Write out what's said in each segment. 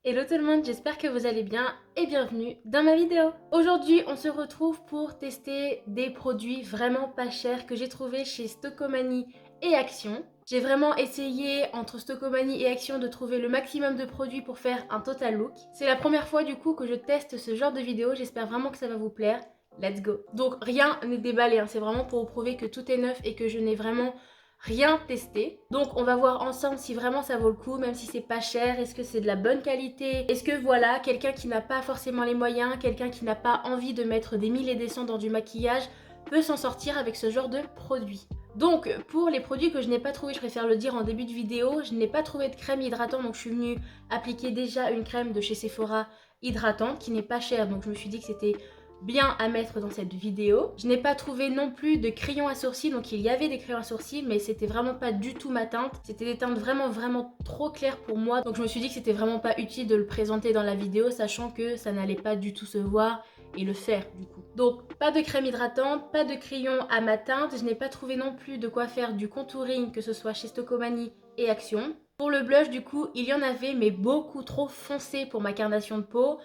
Hello tout le monde, j'espère que vous allez bien et bienvenue dans ma vidéo. Aujourd'hui, on se retrouve pour tester des produits vraiment pas chers que j'ai trouvés chez Stocomanie et Action. J'ai vraiment essayé entre Stocomanie et Action de trouver le maximum de produits pour faire un total look. C'est la première fois du coup que je teste ce genre de vidéo, j'espère vraiment que ça va vous plaire. Let's go. Donc rien n'est déballé, hein. C'est vraiment pour vous prouver que tout est neuf et que je n'ai vraiment rien testé. Donc on va voir ensemble si vraiment ça vaut le coup, même si c'est pas cher, est-ce que c'est de la bonne qualité, est-ce que voilà, quelqu'un qui n'a pas forcément les moyens, quelqu'un qui n'a pas envie de mettre des mille et des cents dans du maquillage peut s'en sortir avec ce genre de produit. Donc pour les produits que je n'ai pas trouvé, je préfère le dire en début de vidéo, je n'ai pas trouvé de crème hydratante, donc je suis venue appliquer déjà une crème de chez Sephora hydratante qui n'est pas chère, donc je me suis dit que c'était bien à mettre dans cette vidéo. Je n'ai pas trouvé non plus de crayon à sourcils, donc il y avait des crayons à sourcils, mais c'était vraiment pas du tout ma teinte. C'était des teintes vraiment trop claires pour moi, donc je me suis dit que c'était vraiment pas utile de le présenter dans la vidéo, sachant que ça n'allait pas du tout se voir et le faire du coup. Donc pas de crème hydratante, pas de crayon à ma teinte, je n'ai pas trouvé non plus de quoi faire du contouring, que ce soit chez Stocomanie et Action. Pour le blush du coup, il y en avait, mais beaucoup trop foncé pour ma carnation de peau.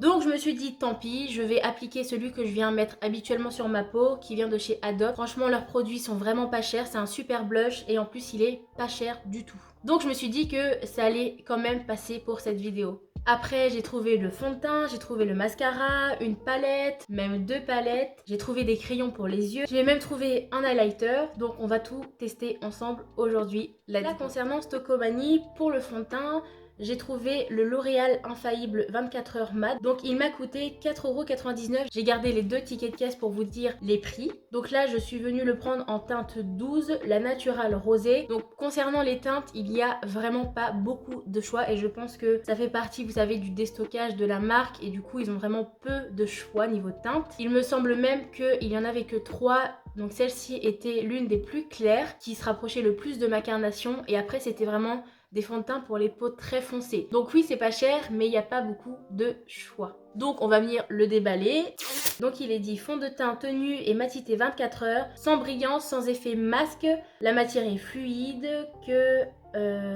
Donc je me suis dit tant pis, je vais appliquer celui que je viens mettre habituellement sur ma peau, qui vient de chez Adobe. Franchement leurs produits sont vraiment pas chers, c'est un super blush et en plus il est pas cher du tout. Donc je me suis dit que ça allait quand même passer pour cette vidéo. Après j'ai trouvé le fond de teint, j'ai trouvé le mascara, une palette, même deux palettes. J'ai trouvé des crayons pour les yeux. J'ai même trouvé un highlighter, donc on va tout tester ensemble aujourd'hui. Là concernant Stocomanie, pour le fond de teint, j'ai trouvé le L'Oréal Infaillible 24 heures mat. Donc il m'a coûté 4,99 €. J'ai gardé les deux tickets de caisse pour vous dire les prix. Donc là je suis venue le prendre en teinte 12, la Naturale Rosée. Donc concernant les teintes, il y a vraiment pas beaucoup de choix et je pense que ça fait partie, vous savez, du déstockage de la marque et du coup ils ont vraiment peu de choix niveau teinte. Il me semble même qu'il y en avait que 3. Donc celle-ci était l'une des plus claires qui se rapprochait le plus de ma carnation et après c'était vraiment des fonds de teint pour les peaux très foncées. Donc oui, c'est pas cher, mais il n'y a pas beaucoup de choix. Donc on va venir le déballer. Donc il est dit fond de teint tenue et matité 24 heures, sans brillance, sans effet masque. La matière est fluide, que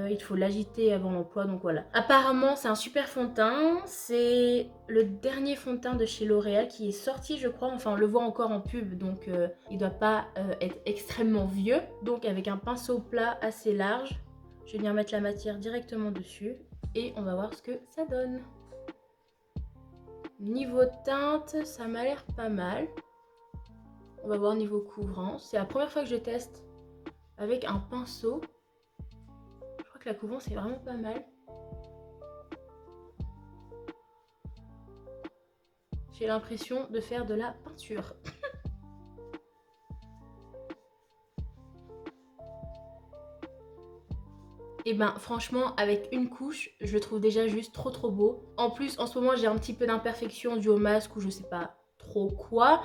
il faut l'agiter avant l'emploi, donc voilà. Apparemment c'est un super fond de teint, c'est le dernier fond de teint de chez L'Oréal qui est sorti je crois, enfin on le voit encore en pub, donc il doit pas être extrêmement vieux. Donc avec un pinceau plat assez large, je vais venir mettre la matière directement dessus et on va voir ce que ça donne. Niveau teinte, ça m'a l'air pas mal. On va voir niveau couvrance. C'est la première fois que je teste avec un pinceau. Je crois que la couvrance est vraiment pas mal. J'ai l'impression de faire de la peinture. Et ben franchement avec une couche je le trouve déjà juste trop beau. En plus en ce moment j'ai un petit peu d'imperfection due au masque ou je sais pas trop quoi.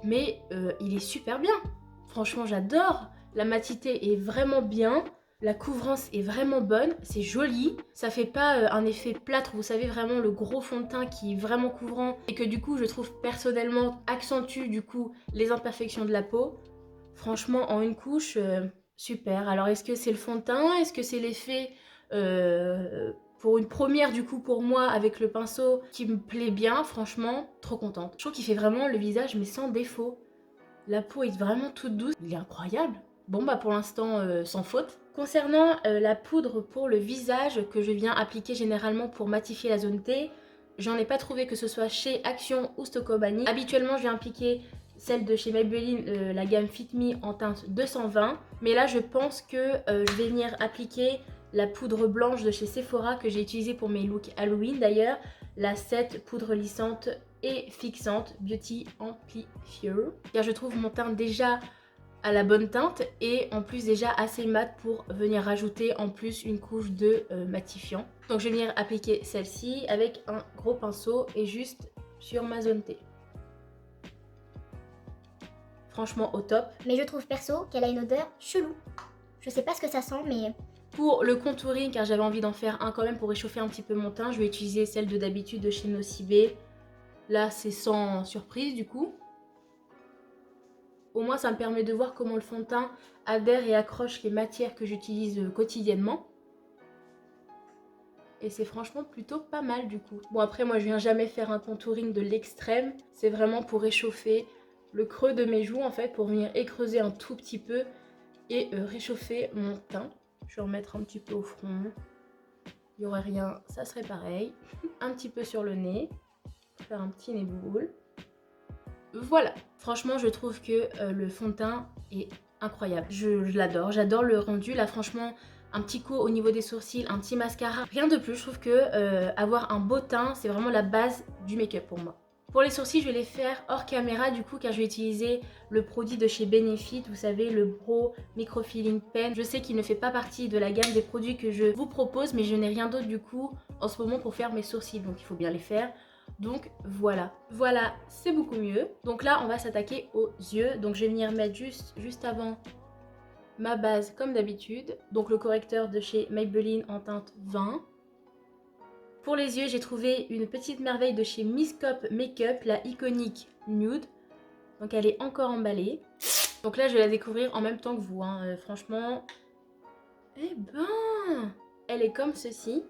Mais il est super bien. Franchement j'adore. La matité est vraiment bien. La couvrance est vraiment bonne. C'est joli. Ça fait pas un effet plâtre. Vous savez vraiment le gros fond de teint qui est vraiment couvrant. Et que du coup je trouve personnellement accentue du coup les imperfections de la peau. Franchement en une couche... super. Alors, est-ce que c'est le fond de teint? Est-ce que c'est l'effet pour une première, du coup, pour moi, avec le pinceau qui me plaît bien? Franchement, trop contente. Je trouve qu'il fait vraiment le visage, mais sans défaut. La peau est vraiment toute douce. Il est incroyable. Bon, bah, pour l'instant, sans faute. Concernant la poudre pour le visage que je viens appliquer généralement pour matifier la zone T, j'en ai pas trouvé que ce soit chez Action ou Stocomanie. Habituellement, je viens appliquer celle de chez Maybelline, la gamme Fit Me en teinte 220. Mais là, je pense que je vais venir appliquer la poudre blanche de chez Sephora que j'ai utilisée pour mes looks Halloween d'ailleurs. La 7 poudre lissante et fixante Beauty Amplifier. Car je trouve mon teint déjà à la bonne teinte et en plus déjà assez mat pour venir rajouter en plus une couche de matifiant. Donc je vais venir appliquer celle-ci avec un gros pinceau et juste sur ma zone T. Franchement au top. Mais je trouve perso qu'elle a une odeur chelou. Je sais pas ce que ça sent, mais... Pour le contouring, car j'avais envie d'en faire un quand même pour réchauffer un petit peu mon teint, je vais utiliser celle de d'habitude de chez Nocibé. Là c'est sans surprise du coup. Au moins ça me permet de voir comment le fond de teint adhère et accroche les matières que j'utilise quotidiennement. et c'est franchement plutôt pas mal du coup. Bon après moi je viens jamais faire un contouring de l'extrême, c'est vraiment pour réchauffer le creux de mes joues en fait, pour venir écreuser un tout petit peu et réchauffer mon teint. Je vais en mettre un petit peu au front, il n'y aurait rien, ça serait pareil. Un petit peu sur le nez, pour faire un petit nez boule. Voilà, franchement je trouve que le fond de teint est incroyable, je l'adore, j'adore le rendu. Là franchement un petit coup au niveau des sourcils, un petit mascara, rien de plus. Je trouve que avoir un beau teint c'est vraiment la base du make-up pour moi. Pour les sourcils je vais les faire hors caméra du coup, car je vais utiliser le produit de chez Benefit, vous savez le Brow Microfilling Pen. Je sais qu'il ne fait pas partie de la gamme des produits que je vous propose, mais je n'ai rien d'autre du coup en ce moment pour faire mes sourcils, donc il faut bien les faire. Donc voilà, c'est beaucoup mieux. Donc là on va s'attaquer aux yeux, donc je vais venir mettre juste avant ma base comme d'habitude, donc le correcteur de chez Maybelline en teinte 20. Pour les yeux j'ai trouvé une petite merveille de chez Miss Cop Makeup, la iconique nude, donc elle est encore emballée. Donc là je vais la découvrir en même temps que vous, hein. Franchement, eh ben, elle est comme ceci.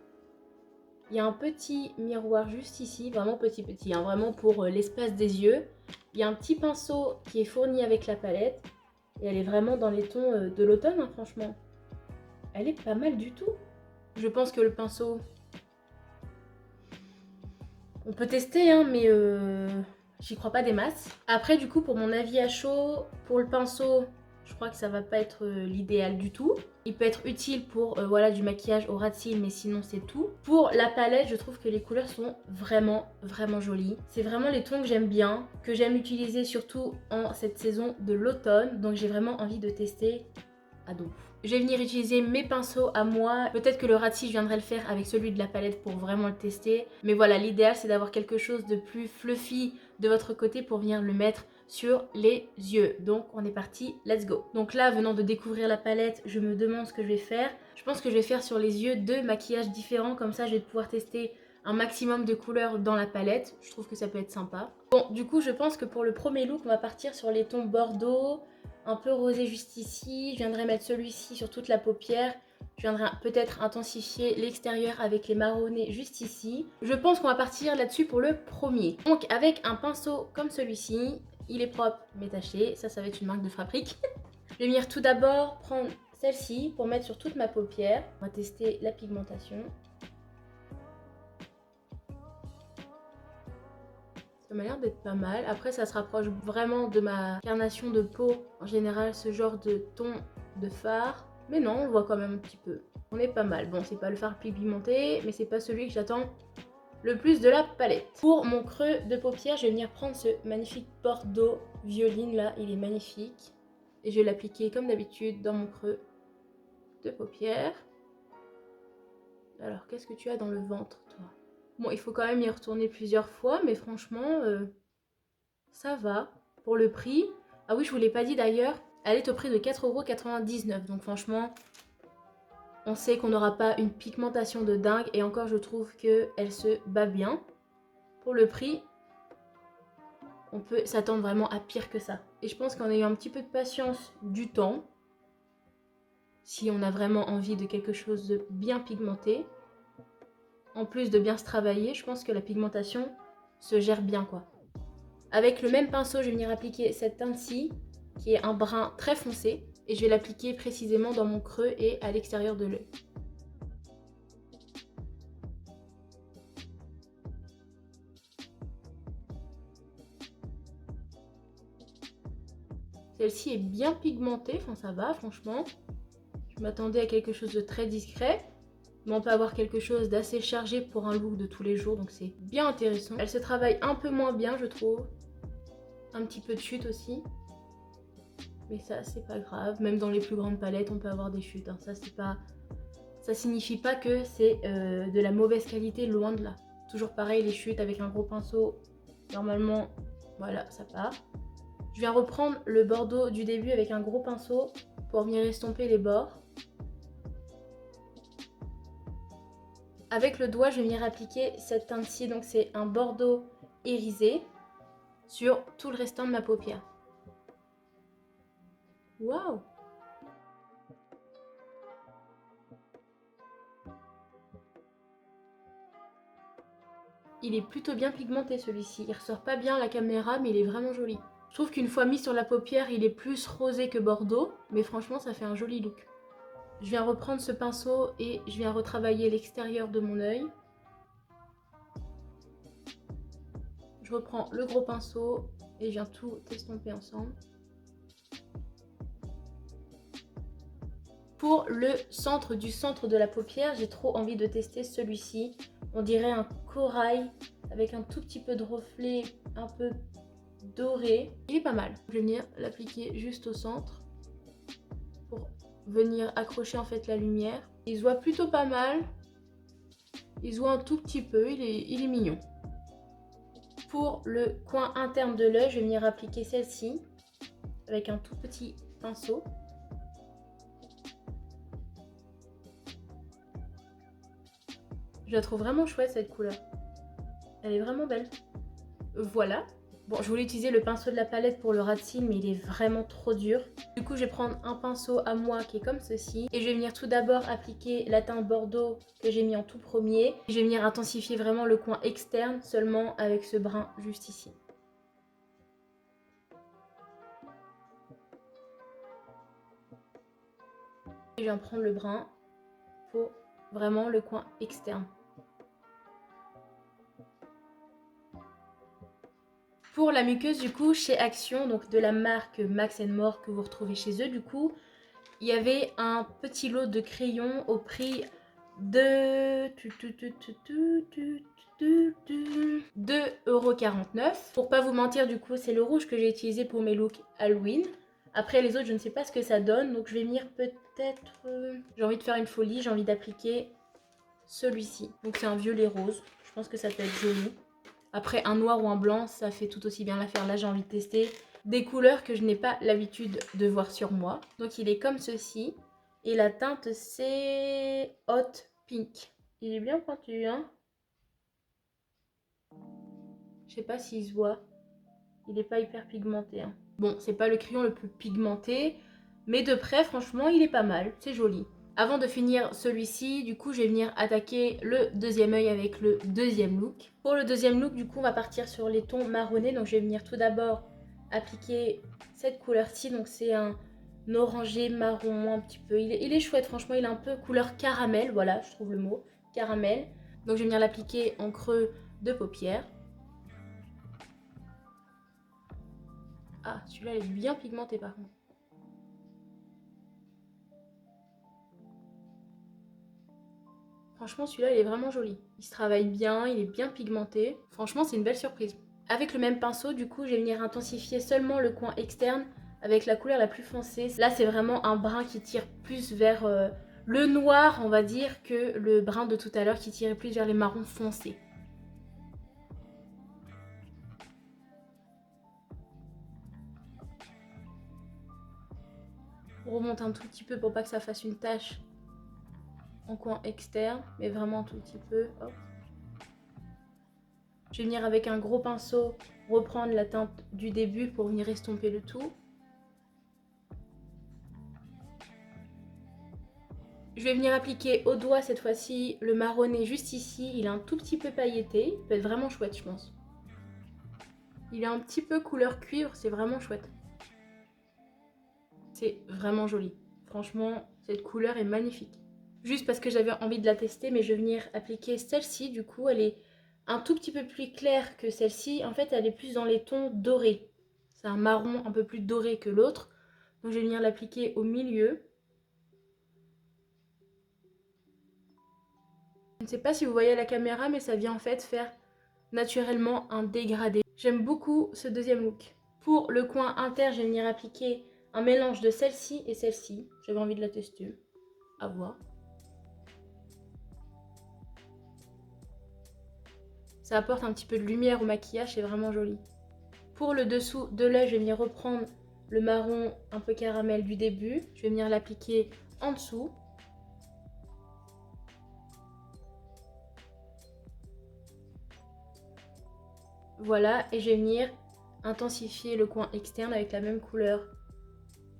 Il y a un petit miroir juste ici, vraiment petit, hein, vraiment pour l'espace des yeux. Il y a un petit pinceau qui est fourni avec la palette. Et elle est vraiment dans les tons de l'automne, hein, franchement. Elle est pas mal du tout. Je pense que le pinceau... On peut tester, hein, mais j'y crois pas des masses. Après, du coup, pour mon avis à chaud, pour le pinceau... Je crois que ça va pas être l'idéal du tout. Il peut être utile pour voilà, du maquillage au ras de cils, mais sinon c'est tout. Pour la palette, je trouve que les couleurs sont vraiment jolies. C'est vraiment les tons que j'aime bien, que j'aime utiliser surtout en cette saison de l'automne. Donc j'ai vraiment envie de tester à dos. Je vais venir utiliser mes pinceaux à moi. Peut-être que le ras de cils, je viendrai le faire avec celui de la palette pour vraiment le tester. Mais voilà, l'idéal c'est d'avoir quelque chose de plus fluffy de votre côté pour venir le mettre sur les yeux. Donc on est parti, let's go. Donc là, venant de découvrir la palette, je me demande ce que je vais faire. Je pense que je vais faire sur les yeux 2 maquillages différents, comme ça je vais pouvoir tester un maximum de couleurs dans la palette. Je trouve que ça peut être sympa. Bon, du coup je pense que pour le premier look, on va partir sur les tons bordeaux, un peu rosé juste ici. Je viendrai mettre celui-ci sur toute la paupière. Je viendrai peut-être intensifier l'extérieur avec les marronnés juste ici. Je pense qu'on va partir là-dessus pour le premier. Donc avec un pinceau comme celui-ci, il est propre mais taché, ça va être une marque de Fraprique. Je vais venir tout d'abord prendre celle-ci pour mettre sur toute ma paupière. On va tester la pigmentation. Ça m'a l'air d'être pas mal. Après ça se rapproche vraiment de ma carnation de peau. En général ce genre de ton de fard. Mais non, on le voit quand même un petit peu. On est pas mal. Bon, c'est pas le fard pigmenté, mais c'est pas celui que j'attends le plus de la palette. Pour mon creux de paupière, je vais venir prendre ce magnifique bordeaux violine là, il est magnifique. Et je vais l'appliquer comme d'habitude dans mon creux de paupière. Alors, qu'est-ce que tu as dans le ventre, toi? Bon, il faut quand même y retourner plusieurs fois, mais franchement, ça va. Pour le prix, ah oui, je vous l'ai pas dit d'ailleurs, elle est au prix de 4,99 €. Donc franchement, on sait qu'on n'aura pas une pigmentation de dingue. Et encore, je trouve qu'elle se bat bien. Pour le prix, on peut s'attendre vraiment à pire que ça. Et je pense qu'en ayant un petit peu de patience, du temps, si on a vraiment envie de quelque chose de bien pigmenté, en plus de bien se travailler, je pense que la pigmentation se gère bien, quoi. Avec le même pinceau, je vais venir appliquer cette teinte-ci, qui est un brun très foncé. Et je vais l'appliquer précisément dans mon creux et à l'extérieur de l'œil. Celle-ci est bien pigmentée, enfin ça va franchement. Je m'attendais à quelque chose de très discret. Mais on peut avoir quelque chose d'assez chargé pour un look de tous les jours, donc c'est bien intéressant. Elle se travaille un peu moins bien, je trouve. Un petit peu de chute aussi. Mais ça, c'est pas grave. Même dans les plus grandes palettes, on peut avoir des chutes. Hein. Ça, c'est pas... Ça signifie pas que c'est de la mauvaise qualité, loin de là. Toujours pareil, les chutes avec un gros pinceau, normalement, voilà, ça part. Je viens reprendre le bordeaux du début avec un gros pinceau pour venir estomper les bords. Avec le doigt, je vais venir appliquer cette teinte-ci, donc c'est un bordeaux irisé, sur tout le restant de ma paupière. Waouh! il est plutôt bien pigmenté celui-ci. Il ressort pas bien à la caméra, mais il est vraiment joli. Je trouve qu'une fois mis sur la paupière, il est plus rosé que bordeaux, mais franchement, ça fait un joli look. Je viens reprendre ce pinceau et je viens retravailler l'extérieur de mon œil. Je reprends le gros pinceau et je viens tout estomper ensemble. Pour le centre de la paupière, j'ai trop envie de tester celui-ci. On dirait un corail avec un tout petit peu de reflet un peu doré. Il est pas mal. Je vais venir l'appliquer juste au centre pour venir accrocher en fait la lumière. Il se voit plutôt pas mal. Il se voit un tout petit peu, il est mignon. Pour le coin interne de l'œil, je vais venir appliquer celle-ci avec un tout petit pinceau. Je la trouve vraiment chouette cette couleur. Elle est vraiment belle. Voilà. Bon, je voulais utiliser le pinceau de la palette pour le ras de cils, mais il est vraiment trop dur. Du coup, je vais prendre un pinceau à moi qui est comme ceci. Et je vais venir tout d'abord appliquer la teinte bordeaux que j'ai mis en tout premier. Je vais venir intensifier vraiment le coin externe seulement avec ce brun juste ici. Et je viens prendre le brun pour vraiment le coin externe. Pour la muqueuse, du coup, chez Action, donc de la marque Max & More que vous retrouvez chez eux, du coup, il y avait un petit lot de crayons au prix de 2,49 €. Pour pas vous mentir, du coup, c'est le rouge que j'ai utilisé pour mes looks Halloween. Après, les autres, je ne sais pas ce que ça donne, donc je vais venir peut-être... J'ai envie de faire une folie, j'ai envie d'appliquer celui-ci. Donc c'est un violet rose, je pense que ça peut être joli. Après, un noir ou un blanc, ça fait tout aussi bien l'affaire. Là, j'ai envie de tester des couleurs que je n'ai pas l'habitude de voir sur moi. Donc, il est comme ceci. Et la teinte, c'est Hot Pink. Il est bien pointu, hein. Je sais pas s'il se voit. Il n'est pas hyper pigmenté, hein. Bon, c'est pas le crayon le plus pigmenté. Mais de près, franchement, il est pas mal. C'est joli. Avant de finir celui-ci, du coup, je vais venir attaquer le deuxième œil avec le deuxième look. Pour le deuxième look, du coup, on va partir sur les tons marronnés. Donc, je vais venir tout d'abord appliquer cette couleur-ci. Donc, c'est un orangé marron un petit peu. Il est chouette, franchement. Il est un peu couleur caramel. Voilà, je trouve le mot. Caramel. Donc, je vais venir l'appliquer en creux de paupière. Ah, celui-là, il est bien pigmenté par contre. Franchement, celui-là, il est vraiment joli. Il se travaille bien, il est bien pigmenté. Franchement, c'est une belle surprise. Avec le même pinceau, du coup, je vais venir intensifier seulement le coin externe avec la couleur la plus foncée. Là, c'est vraiment un brun qui tire plus vers le noir, on va dire, que le brun de tout à l'heure qui tirait plus vers les marrons foncés. On remonte un tout petit peu pour pas que ça fasse une tache en coin externe, mais vraiment un tout petit peu. Hop. Je vais venir avec un gros pinceau reprendre la teinte du début pour venir estomper le tout. Je vais venir appliquer au doigt cette fois-ci le marronné juste ici. Il est un tout petit peu pailleté, il peut être vraiment chouette je pense. Il est un petit peu couleur cuivre, c'est vraiment chouette. C'est vraiment joli. Franchement, cette couleur est magnifique. Juste parce que j'avais envie de la tester, mais je vais venir appliquer celle-ci. Du coup, elle est un tout petit peu plus claire que celle-ci. En fait, elle est plus dans les tons dorés. C'est un marron un peu plus doré que l'autre. Donc, je vais venir l'appliquer au milieu. Je ne sais pas si vous voyez à la caméra, mais ça vient en fait faire naturellement un dégradé. J'aime beaucoup ce deuxième look. Pour le coin inter, je vais venir appliquer un mélange de celle-ci et celle-ci. J'avais envie de la tester. À voir. Ça apporte un petit peu de lumière au maquillage, c'est vraiment joli. Pour le dessous de l'œil, je vais venir reprendre le marron un peu caramel du début. Je vais venir l'appliquer en dessous. Voilà, et je vais venir intensifier le coin externe avec la même couleur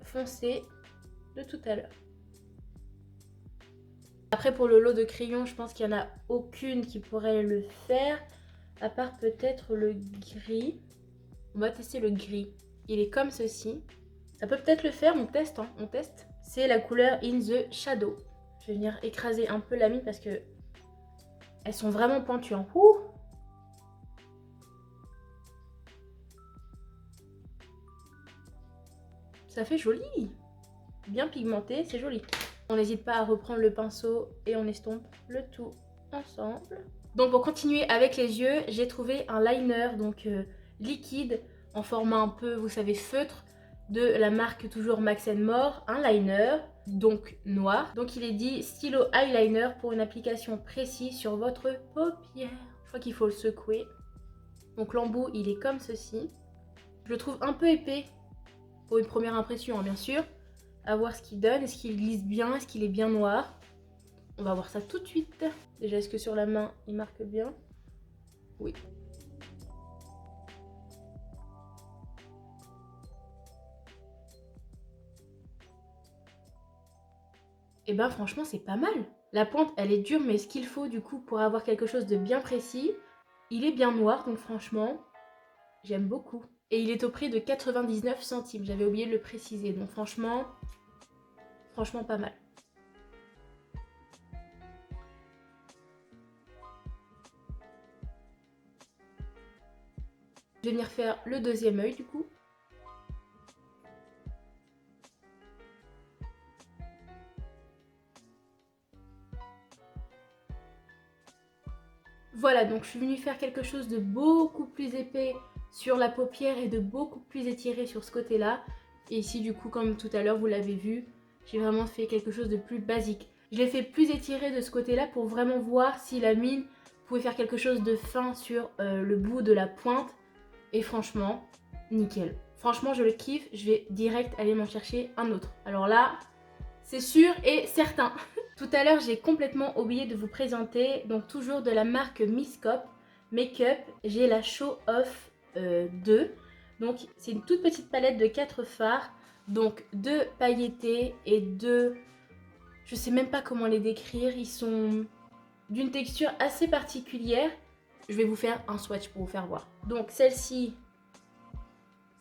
foncée de tout à l'heure. Après, pour le lot de crayons, je pense qu'il n'y en a aucune qui pourrait le faire. À part peut-être le gris. On va tester le gris. Il est comme ceci. Ça peut peut-être le faire, on teste, hein, on teste. C'est la couleur In the Shadow. Je vais venir écraser un peu la mine parce que elles sont vraiment pointues. Hein. Ouh. Ça fait joli. Bien pigmenté, c'est joli. On n'hésite pas à reprendre le pinceau et on estompe le tout ensemble. Donc pour continuer avec les yeux, j'ai trouvé un liner donc liquide en format un peu, vous savez, feutre de la marque toujours Max More. Un liner donc noir. Donc il est dit stylo eyeliner pour une application précise sur votre paupière. Je crois qu'il faut le secouer. Donc l'embout il est comme ceci. Je le trouve un peu épais pour une première impression hein, bien sûr. À voir ce qu'il donne, est-ce qu'il glisse bien, est-ce qu'il est bien noir. On va voir ça tout de suite. Déjà, est-ce que sur la main, il marque bien? Oui. Et ben franchement, c'est pas mal. La pointe, elle est dure, mais ce qu'il faut du coup pour avoir quelque chose de bien précis, il est bien noir, donc franchement, j'aime beaucoup. Et il est au prix de 99 centimes, j'avais oublié de le préciser, donc franchement pas mal. Je vais venir faire le deuxième œil du coup. Voilà, donc je suis venue faire quelque chose de beaucoup plus épais sur la paupière et de beaucoup plus étiré sur ce côté-là. Et ici, du coup, comme tout à l'heure, vous l'avez vu, j'ai vraiment fait quelque chose de plus basique. Je l'ai fait plus étiré de ce côté-là pour vraiment voir si la mine pouvait faire quelque chose de fin sur le bout de la pointe. Et franchement, nickel. Franchement, je le kiffe. Je vais direct aller m'en chercher un autre. Alors là, c'est sûr et certain. Tout à l'heure, j'ai complètement oublié de vous présenter, donc toujours de la marque Miscop Makeup, j'ai la Show Off 2. Donc c'est une toute petite palette de 4 fards, donc 2 pailletés et 2, je sais même pas comment les décrire, ils sont d'une texture assez particulière. Je vais vous faire un swatch pour vous faire voir. Donc celle-ci,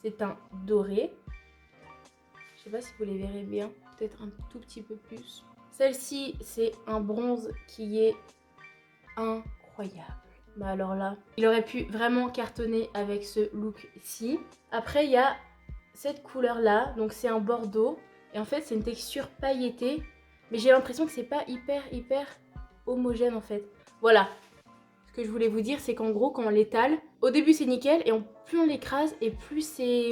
c'est un doré. Je sais pas si vous les verrez bien, peut-être un tout petit peu plus. Celle-ci, c'est un bronze qui est incroyable. Bah alors là, il aurait pu vraiment cartonner avec ce look-ci. Après, il y a cette couleur-là, donc c'est un bordeaux. Et en fait, c'est une texture pailletée. Mais j'ai l'impression que c'est pas hyper homogène en fait. Voilà. Ce que je voulais vous dire, c'est qu'en gros, quand on l'étale, au début c'est nickel, et plus on l'écrase, et plus c'est...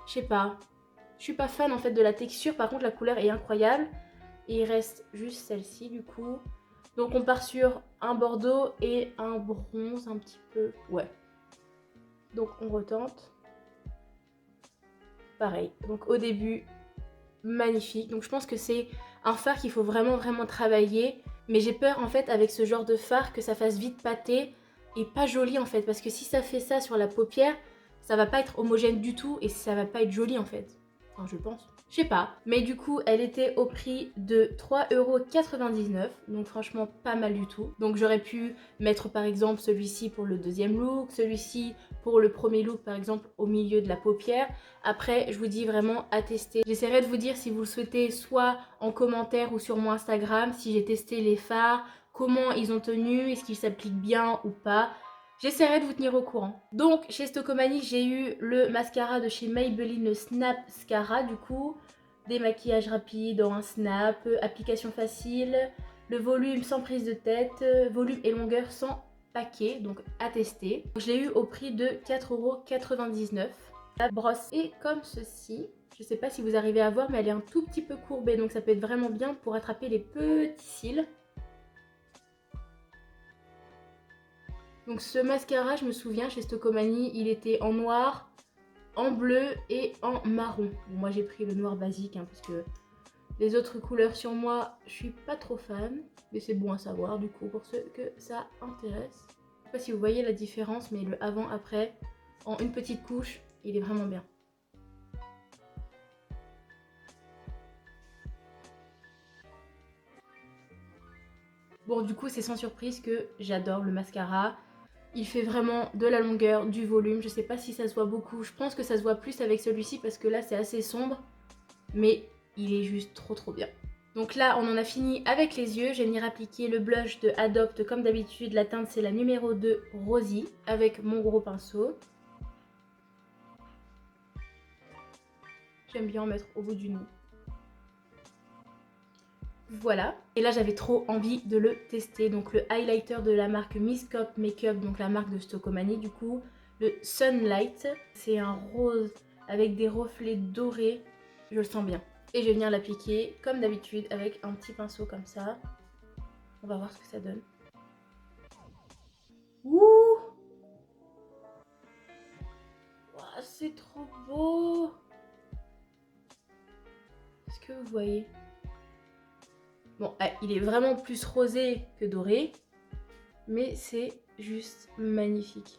Je sais pas. Je suis pas fan en fait de la texture, par contre la couleur est incroyable. Et il reste juste celle-ci du coup. Donc on part sur un bordeaux et un bronze un petit peu. Ouais. Donc on retente. Pareil. Donc au début, magnifique. Donc je pense que c'est un fard qu'il faut vraiment travailler. Mais j'ai peur en fait avec ce genre de fard que ça fasse vite pâter et pas joli en fait. Parce que si ça fait ça sur la paupière, ça va pas être homogène du tout et ça va pas être joli en fait. Enfin je pense. Je sais pas. Mais du coup, elle était au prix de 3,99 €. Donc franchement, pas mal du tout. Donc j'aurais pu mettre par exemple celui-ci pour le deuxième look, celui-ci pour le premier look par exemple au milieu de la paupière. Après, je vous dis vraiment à tester. J'essaierai de vous dire si vous le souhaitez soit en commentaire ou sur mon Instagram, si j'ai testé les fards, comment ils ont tenu, est-ce qu'ils s'appliquent bien ou pas. J'essaierai de vous tenir au courant. Donc, chez Stocomanie, j'ai eu le mascara de chez Maybelline, le Snap Mascara, du coup. Démaquillage rapide en un snap, application facile, le volume sans prise de tête, volume et longueur sans paquet, donc à tester. Je l'ai eu au prix de 4,99 €. La brosse est comme ceci. Je ne sais pas si vous arrivez à voir, mais elle est un tout petit peu courbée, donc ça peut être vraiment bien pour attraper les petits cils. Donc ce mascara, je me souviens, chez Stocomanie, il était en noir, en bleu et en marron. Bon, moi j'ai pris le noir basique, hein, parce que les autres couleurs sur moi, je suis pas trop fan. Mais c'est bon à savoir du coup pour ceux que ça intéresse. Je sais pas si vous voyez la différence, mais le avant-après, en une petite couche, il est vraiment bien. Bon, du coup, c'est sans surprise que j'adore le mascara. Il fait vraiment de la longueur, du volume. Je sais pas si ça se voit beaucoup. Je pense que ça se voit plus avec celui-ci parce que là c'est assez sombre. Mais il est juste trop bien. Donc là on en a fini avec les yeux. Je vais venir appliquer le blush de Adopt comme d'habitude. La teinte c'est la numéro 2 Rosy avec mon gros pinceau. J'aime bien en mettre au bout du nez. Voilà. Et là j'avais trop envie de le tester. Donc le highlighter de la marque Miss Cop Makeup, donc la marque de Stokomani du coup. Le Sunlight, c'est un rose avec des reflets dorés. Je le sens bien. Et je vais venir l'appliquer comme d'habitude avec un petit pinceau comme ça. On va voir ce que ça donne. Ouh! Wow, c'est trop beau! Est-ce que vous voyez? Bon, il est vraiment plus rosé que doré, mais c'est juste magnifique.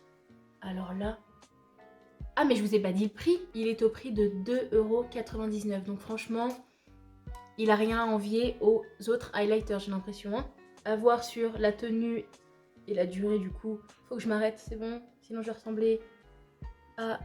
Alors là... Ah, mais je vous ai pas dit le prix. Il est au prix de 2,99 €. Donc franchement, il a rien à envier aux autres highlighters, j'ai l'impression. Hein. À voir sur la tenue et la durée du coup. Faut que je m'arrête, c'est bon. Sinon je vais ressembler à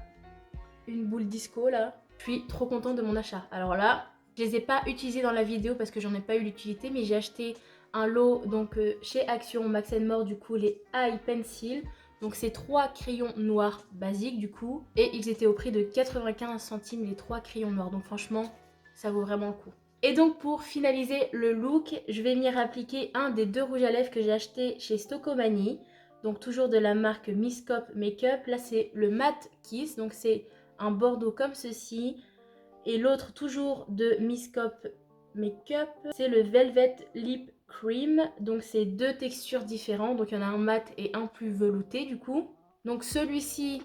une boule disco là. Je suis trop contente de mon achat. Alors là... Je les ai pas utilisés dans la vidéo parce que j'en ai pas eu l'utilité, mais j'ai acheté un lot donc chez Action Max More du coup les Eye Pencil. Donc c'est 3 crayons noirs basiques du coup et ils étaient au prix de 95 centimes les 3 crayons noirs. Donc franchement, ça vaut vraiment le coup. Et donc pour finaliser le look, je vais venir appliquer un des 2 rouges à lèvres que j'ai acheté chez Stokomani. Donc toujours de la marque Miss Cop Makeup. Là c'est le Matte Kiss, donc c'est un bordeaux comme ceci. Et l'autre toujours de Miss Cop Makeup, c'est le Velvet Lip Cream. Donc c'est 2 textures différentes. Donc il y en a un mat et un plus velouté du coup. Donc celui-ci,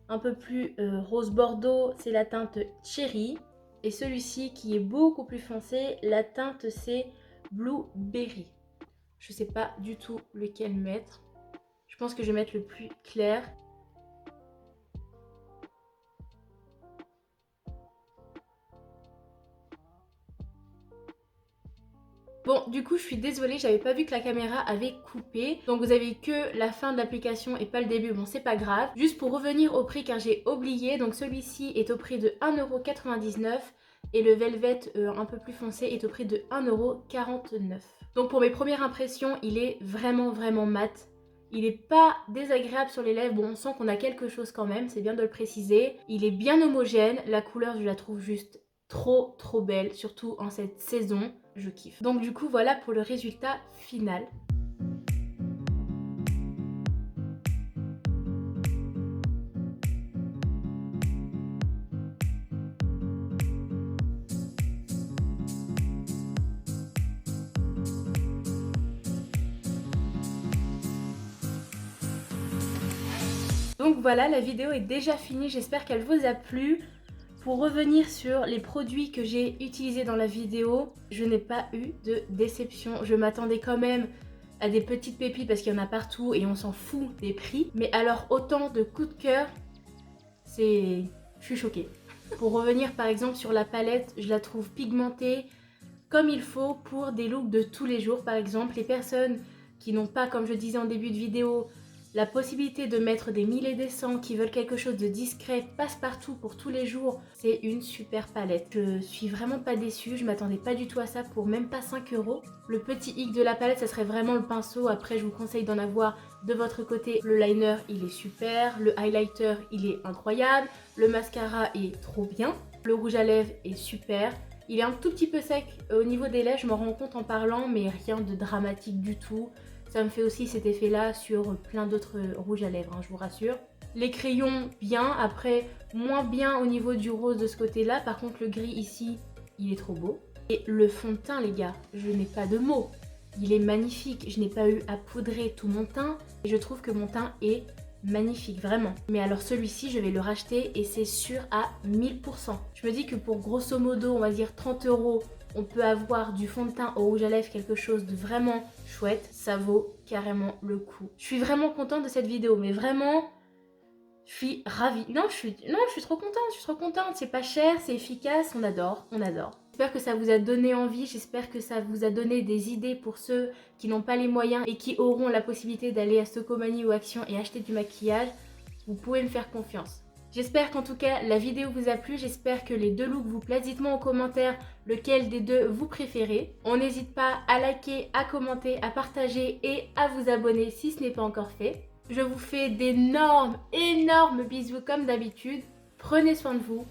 un peu plus rose bordeaux, c'est la teinte Cherry. Et celui-ci qui est beaucoup plus foncé, la teinte c'est Blueberry. Je sais pas du tout lequel mettre. Je pense que je vais mettre le plus clair. Bon, du coup, je suis désolée, j'avais pas vu que la caméra avait coupé. Donc, vous avez que la fin de l'application et pas le début. Bon, c'est pas grave. Juste pour revenir au prix, car j'ai oublié. Donc, celui-ci est au prix de 1,99 € et le Velvet un peu plus foncé est au prix de 1,49 €. Donc, pour mes premières impressions, il est vraiment mat. Il est pas désagréable sur les lèvres. Bon, on sent qu'on a quelque chose quand même, c'est bien de le préciser. Il est bien homogène. La couleur, je la trouve juste trop belle, surtout en cette saison. Je kiffe. Donc du coup voilà pour le résultat final. Donc voilà, la vidéo est déjà finie, j'espère qu'elle vous a plu. Pour revenir sur les produits que j'ai utilisés dans la vidéo, je n'ai pas eu de déception. Je m'attendais quand même à des petites pépites parce qu'il y en a partout et on s'en fout des prix. Mais alors autant de coups de cœur, je suis choquée. Pour revenir par exemple sur la palette, je la trouve pigmentée comme il faut pour des looks de tous les jours. Par exemple, les personnes qui n'ont pas, comme je disais en début de vidéo, la possibilité de mettre des 1000 et des 100, qui veulent quelque chose de discret, passe-partout pour tous les jours, c'est une super palette. Je suis vraiment pas déçue, je m'attendais pas du tout à ça pour même pas 5 €. Le petit hic de la palette, ça serait vraiment le pinceau. Après, je vous conseille d'en avoir de votre côté. Le liner, il est super. Le highlighter, il est incroyable. Le mascara est trop bien. Le rouge à lèvres est super. Il est un tout petit peu sec au niveau des lèvres, je m'en rends compte en parlant, mais rien de dramatique du tout. Ça me fait aussi cet effet-là sur plein d'autres rouges à lèvres, hein, je vous rassure. Les crayons, bien. Après, moins bien au niveau du rose de ce côté-là. Par contre, le gris ici, il est trop beau. Et le fond de teint, les gars, je n'ai pas de mots. Il est magnifique. Je n'ai pas eu à poudrer tout mon teint. Et je trouve que mon teint est magnifique, vraiment. Mais alors celui-ci, je vais le racheter et c'est sûr à 1000%. Je me dis que pour grosso modo, on va dire 30 €, on peut avoir du fond de teint au rouge à lèvres, quelque chose de vraiment chouette. Ça vaut carrément le coup. Je suis vraiment contente de cette vidéo, mais vraiment, je suis ravie. Non, je suis trop contente, C'est pas cher, c'est efficace, on adore. J'espère que ça vous a donné envie, j'espère que ça vous a donné des idées pour ceux qui n'ont pas les moyens et qui auront la possibilité d'aller à Stocomanie ou Action et acheter du maquillage. Vous pouvez me faire confiance. J'espère qu'en tout cas la vidéo vous a plu, j'espère que les deux looks vous plaisent. Dites-moi en commentaire lequel des deux vous préférez. On n'hésite pas à liker, à commenter, à partager et à vous abonner si ce n'est pas encore fait. Je vous fais d'énormes, énormes bisous comme d'habitude. Prenez soin de vous.